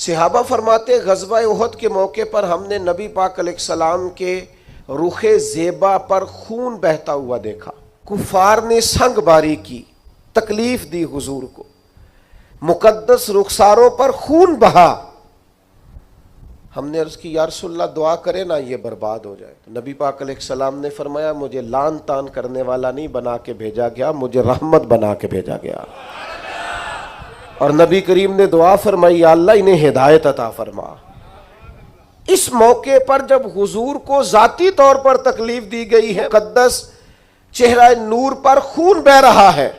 صحابہ فرماتے غزوہ احد کے موقع پر ہم نے نبی پاک علیہ السلام کے رخ زیبا پر خون بہتا ہوا دیکھا۔ کفار نے سنگ باری کی، تکلیف دی حضور کو، مقدس رخساروں پر خون بہا۔ ہم نے عرض کی یا رسول اللہ دعا کرے نا یہ برباد ہو جائے۔ تو نبی پاک علیہ السلام نے فرمایا مجھے لان تان کرنے والا نہیں بنا کے بھیجا گیا، مجھے رحمت بنا کے بھیجا گیا۔ اور نبی کریم نے دعا فرمائی یا اللہ انہیں ہدایت عطا فرما۔ اس موقع پر جب حضور کو ذاتی طور پر تکلیف دی گئی ہے، مقدس چہرہ نور پر خون بہ رہا ہے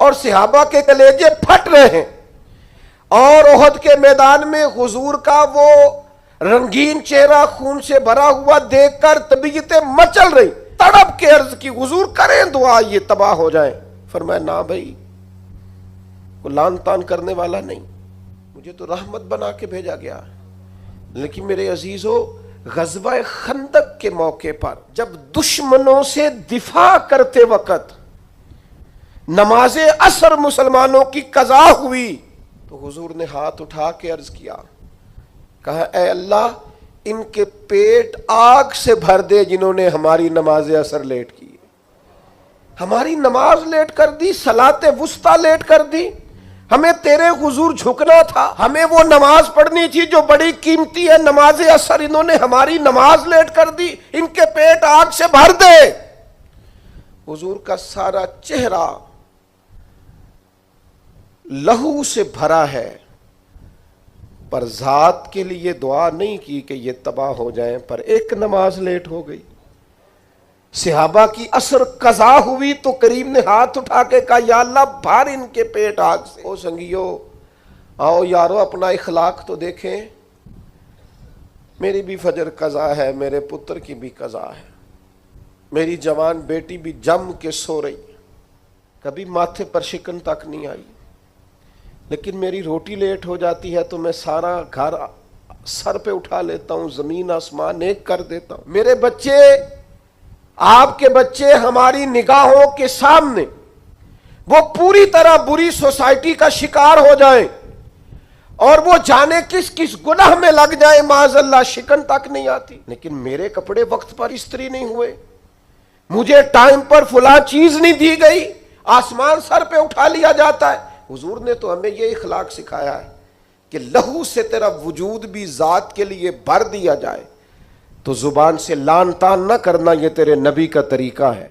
اور صحابہ کے کلیجے پھٹ رہے ہیں، اور احد کے میدان میں حضور کا وہ رنگین چہرہ خون سے بھرا ہوا دیکھ کر طبیعتیں مچل رہی، تڑپ کے عرض کی حضور کریں دعا یہ تباہ ہو جائیں۔ فرمایا نہ بھائی، کوئی لان تان کرنے والا نہیں، مجھے تو رحمت بنا کے بھیجا گیا۔ لیکن میرے عزیزو، غزوہ خندق کے موقع پر جب دشمنوں سے دفاع کرتے وقت نماز عصر مسلمانوں کی قضا ہوئی تو حضور نے ہاتھ اٹھا کے عرض کیا، کہا اے اللہ ان کے پیٹ آگ سے بھر دے جنہوں نے ہماری نماز عصر لیٹ کی، ہماری نماز لیٹ کر دی، صلاۃ وسطیٰ لیٹ کر دی۔ ہمیں تیرے حضور جھکنا تھا، ہمیں وہ نماز پڑھنی تھی جو بڑی قیمتی ہے، نماز عصر، انہوں نے ہماری نماز لیٹ کر دی، ان کے پیٹ آگ سے بھر دے۔ حضور کا سارا چہرہ لہو سے بھرا ہے، پر ذات کے لیے دعا نہیں کی کہ یہ تباہ ہو جائیں، پر ایک نماز لیٹ ہو گئی۔ صحابہ کی عصر قضا ہوئی تو کریم نے ہاتھ اٹھا کے کہا یا اللہ بھر ان کے پیٹ آگ سے۔ او سنگیو، آؤ یارو اپنا اخلاق تو دیکھیں، میری بھی فجر قضا ہے، میرے پتر کی بھی قضا ہے، میری جوان بیٹی بھی جم کے سو رہی، کبھی ماتھے پر شکن تک نہیں آئی، لیکن میری روٹی لیٹ ہو جاتی ہے تو میں سارا گھر سر پہ اٹھا لیتا ہوں، زمین آسمان ایک کر دیتا ہوں۔ میرے بچے، آپ کے بچے ہماری نگاہوں کے سامنے وہ پوری طرح بری سوسائٹی کا شکار ہو جائیں اور وہ جانے کس کس گناہ میں لگ جائیں، معاذ اللہ شکن تک نہیں آتی، لیکن میرے کپڑے وقت پر استری نہیں ہوئے، مجھے ٹائم پر فلاں چیز نہیں دی گئی، آسمان سر پہ اٹھا لیا جاتا ہے۔ حضور نے تو ہمیں یہ اخلاق سکھایا ہے کہ لہو سے تیرا وجود بھی ذات کے لیے بھر دیا جائے، تو زبان سے لان تان نہ کرنا، یہ تیرے نبی کا طریقہ ہے۔